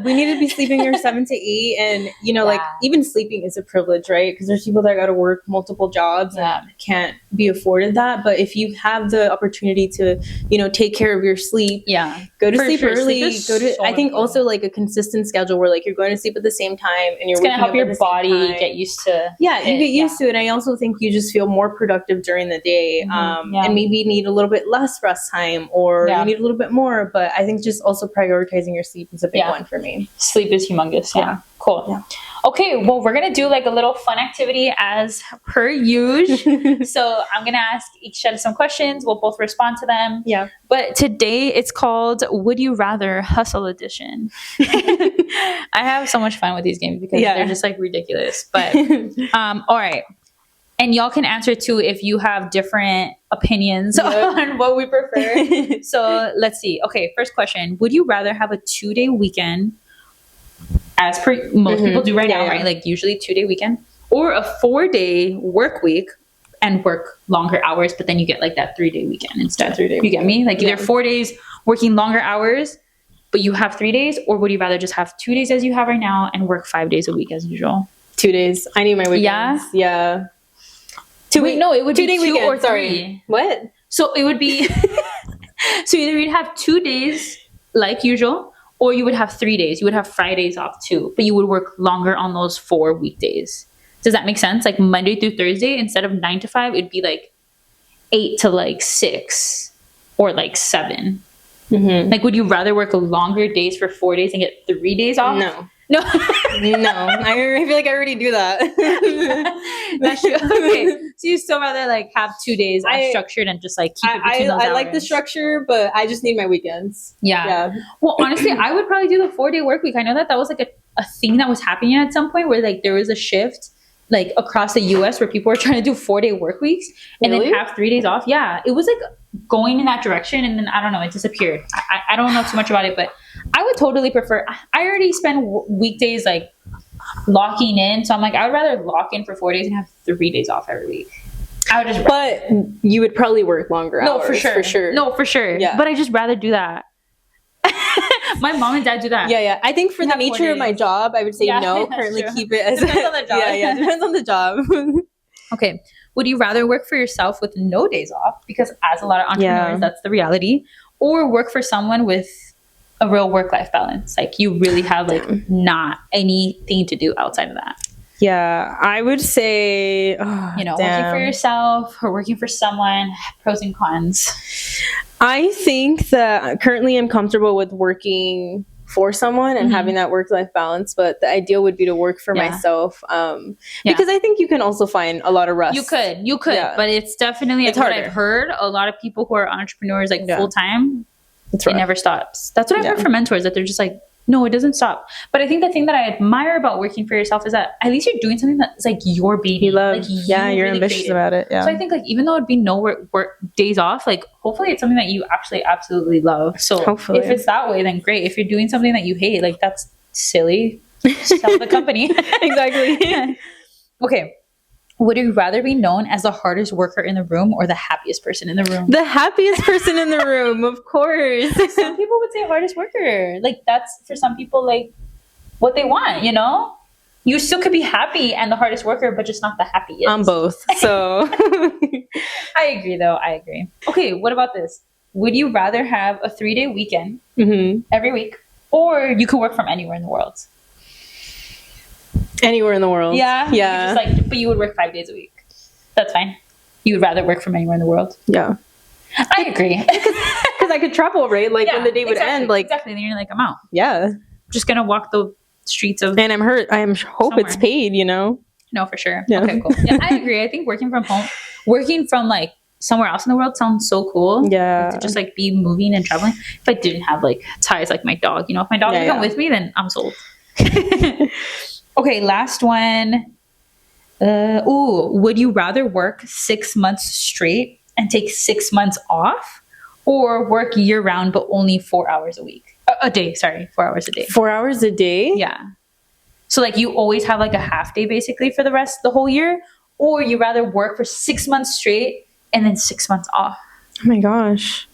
We need to be sleeping your 7 to 8. And, you know, like even sleeping is a privilege, right? Because there's people that got to work multiple jobs and can't be afforded that. But if you have the opportunity to, you know, take care of your sleep, go to sleep early. I think also like a consistent schedule where like you're going to sleep at the same time and you're going to help your body get used to you get used to it. And I also think you just feel more productive during the day and maybe need a little bit less rest time or you need a little bit more. But I think just also prioritizing your sleep is a big one for me. Sleep is humongous. Cool. Okay, well, we're going to do like a little fun activity as per usual. So I'm going to ask each other some questions. We'll both respond to them. But today it's called Would You Rather Hustle Edition. I have so much fun with these games because they're just like ridiculous. But all right. And y'all can answer too if you have different opinions on what we prefer. So let's see. Okay, first question. Would you rather have a 2-day weekend, as per most people do right now, right? Like usually 2-day weekend, or a 4-day work week and work longer hours, but then you get like that 3-day weekend instead. 3-day. You get me? Like either 4 days working longer hours, but you have 3 days, or would you rather just have 2 days as you have right now and work 5 days a week as usual? 2 days. I need my weekends. Yeah. No, it would be 2-day 2 weekend, or 3. Sorry. What? So it would be so either you'd have 2 days like usual, or you would have 3 days. You would have Fridays off too, but you would work longer on those 4 weekdays. Does that make sense? Like Monday through Thursday, instead of 9 to 5, it'd be like 8 to like 6 or like 7. Like, would you rather work longer days for 4 days and get 3 days off? No. No. I feel like I already do that. That's true. Okay. So you still rather like have 2 days structured and just like keep it between those hours. I like the structure, but I just need my weekends. Yeah. Well, honestly, I would probably do the 4-day work week. I know that was like a thing that was happening at some point where like there was a shift like across the US where people were trying to do 4-day work weeks and then have 3 days off. Yeah. It was like going in that direction, and then I don't know, it disappeared. I don't know too much about it, but I would totally prefer. I already spend weekdays like locking in, so I'm like, I would rather lock in for 4 days and have 3 days off every week. I would just. But you would probably work longer hours. For sure. No, for sure. Yeah. But I just rather do that. My mom and dad do that. Yeah. I think for the nature of my job, I would say no. Currently, keep it as depends on the job. Depends on the job. Okay. Would you rather work for yourself with no days off? Because as a lot of entrepreneurs, that's the reality. Or work for someone with a real work-life balance. Like you really have like not anything to do outside of that. Yeah, I would say, working for yourself or working for someone, pros and cons. I think that currently I'm comfortable with working for someone and having that work-life balance, but the ideal would be to work for myself because I think you can also find a lot of rest. You could, but it's definitely what I've heard. A lot of people who are entrepreneurs like full-time, it never stops. That's what I've heard from mentors, that they're just like, no, it doesn't stop. But I think the thing that I admire about working for yourself is that at least you're doing something that's like your baby. You love, like you're really ambitious creative about it. Yeah. So I think like even though it'd be no work days off, like hopefully it's something that you actually absolutely love. So hopefully, if it's that way, then great. If you're doing something that you hate, like that's silly. Sell the company. Exactly. Okay. Would you rather be known as the hardest worker in the room or the happiest person in the room? The happiest person in the room, of course. Some people would say hardest worker. Like that's for some people like what they want, you know? You still could be happy and the hardest worker, but just not the happiest. I'm both. So I agree, though. I agree. Okay, what about this? Would you rather have a 3-day weekend every week, or you could work from anywhere in the world? Anywhere in the world. Yeah. Yeah. But you would work 5 days a week. That's fine. You would rather work from anywhere in the world. Yeah. I agree. Because I could travel, right? Like when the day would end, like exactly. Then you're like, I'm out. Yeah. Just gonna walk the streets of. And I'm hurt. I hope somewhere. It's paid. No, for sure. Yeah. Okay, cool. Yeah, I agree. I think working from like somewhere else in the world sounds so cool. Yeah. Like, to just like be moving and traveling. If I didn't have like ties like my dog, if my dog would come with me, then I'm sold. Okay, last one. Would you rather work 6 months straight and take 6 months off, or work year round but only 4 hours a week? A day, sorry, 4 hours a day. 4 hours a day? Yeah. So like you always have like a half day basically for the whole year, or you rather work for 6 months straight and then 6 months off. Oh my gosh.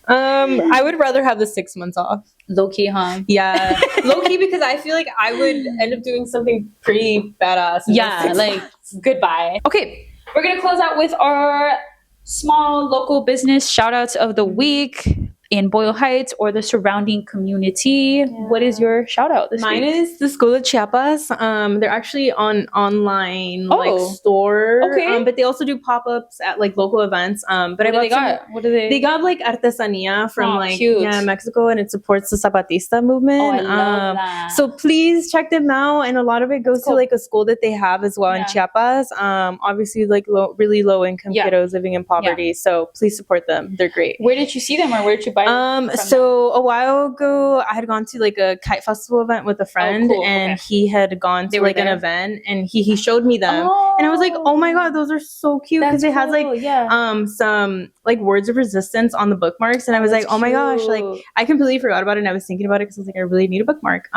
I would rather have the 6 months off. Low key, huh? Yeah. Low key, because I feel like I would end up doing something pretty badass. Yeah, like goodbye. Okay, we're gonna close out with our small local business shout outs of the week in Boyle Heights or the surrounding community. Yeah. What is your shout out this week? Mine is the School of Chiapas. They're actually on online store. Okay. But they also do pop-ups at like local events. But what do they got? What do they? They got like artesanía from cute. Mexico, and it supports the Zapatista movement. Oh, I love that. So please check them out, and a lot of it goes to like a school that they have as well in Chiapas. Obviously like really low income kiddos living in poverty. So please support them. They're great. Where did you see them, or where did you so a while ago I had gone to like a kite festival event with a friend, and he had gone to like an event, and he showed me them, and I was like, oh my god, those are so cute, because it has like some like words of resistance on the bookmarks, and I was like, oh my gosh, like I completely forgot about it, and I was thinking about it because I was like, I really need a bookmark.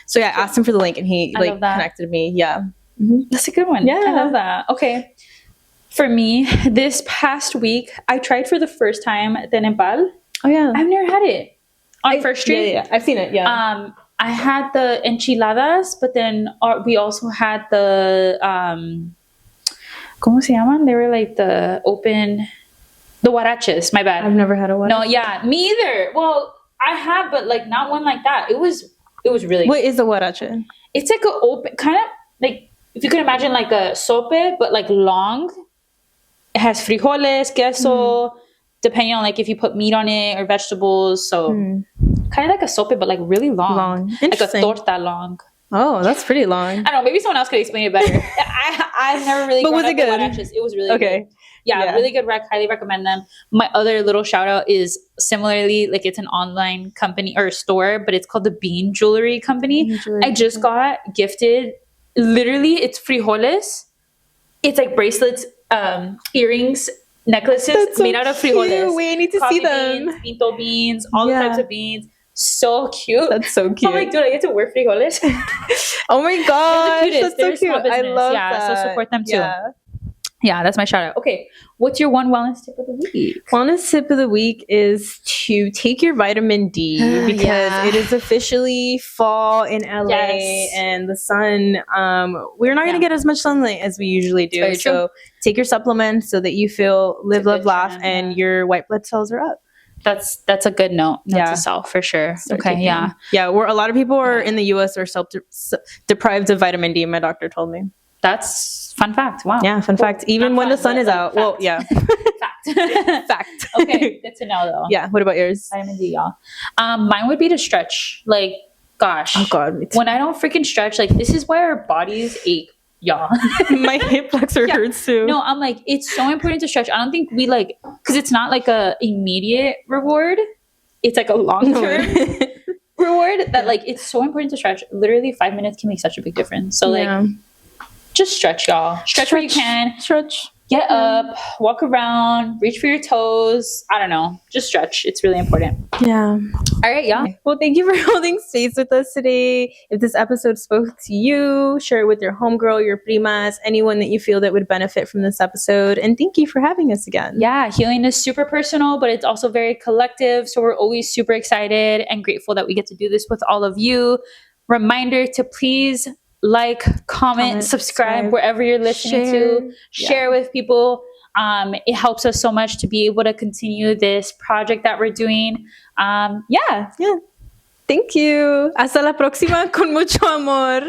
So I asked him for the link, and he like connected me. That's a good one. I love that. Okay, for me this past week I tried for the first time the Nepal. Oh yeah, I've never had it on First Street. Yeah, I've seen it. Yeah. I had the enchiladas, but then we also had the ¿cómo se llaman? They were like the huaraches. My bad. I've never had a huarache. No, yeah, me either. Well, I have, but like not one like that. It was really. What is a huarache? It's like a open kind of like, if you could imagine like a sope, but like long. It has frijoles, queso. Depending on like if you put meat on it or vegetables, so kind of like a sope, but like really long. Like a torta long. Oh, that's pretty long. I don't know. Maybe someone else could explain it better. I've never really. But was it good? It was really good. Yeah, really good. Highly recommend them. My other little shout out is similarly like it's an online company or store, but it's called the Bean Jewelry Company. I just got gifted. Literally, it's frijoles. It's like bracelets, earrings, necklaces made out of frijoles. Wait, I need to see them. Beans, pinto beans, all the types of beans. So cute. That's so cute. I'm like, dude, I get to wear frijoles. Oh my gosh, that's so cute. I love that. So support them too. Yeah, that's my shout out. Okay, what's your one wellness tip of the week? Wellness tip of the week is to take your vitamin D, because it is officially fall in LA and the sun. We're not going to get as much sunlight as we usually do. So take your supplements so that you feel live, love, laugh, and your white blood cells are up. That's a good note. That's a self for sure. Yeah. Where a lot of people are in the U.S. are deprived of vitamin D. My doctor told me. That's fun fact. Wow. Yeah, fun fact. Even when the sun is out. Well, yeah. Fact. Okay, good to know though. Yeah. What about yours? Vitamin D, y'all. Mine would be to stretch. Like, gosh. Oh God. Me too. When I don't freaking stretch, like this is why our bodies ache, y'all. My hip flexor hurts too. No, I'm like, it's so important to stretch. I don't think we like, because it's not like a immediate reward. It's like a long term reward that like it's so important to stretch. Literally 5 minutes can make such a big difference. So like. Just stretch, y'all. Stretch where you can. Stretch. Get up, walk around, reach for your toes. I don't know. Just stretch. It's really important. Yeah. All right, y'all. Well, thank you for holding space with us today. If this episode spoke to you, share it with your homegirl, your primas, anyone that you feel that would benefit from this episode. And thank you for having us again. Yeah, healing is super personal, but it's also very collective. So we're always super excited and grateful that we get to do this with all of you. Reminder to please like, comment, subscribe wherever you're listening to. Share with people. It helps us so much to be able to continue this project that we're doing. Yeah. Thank you. Hasta la próxima con mucho amor.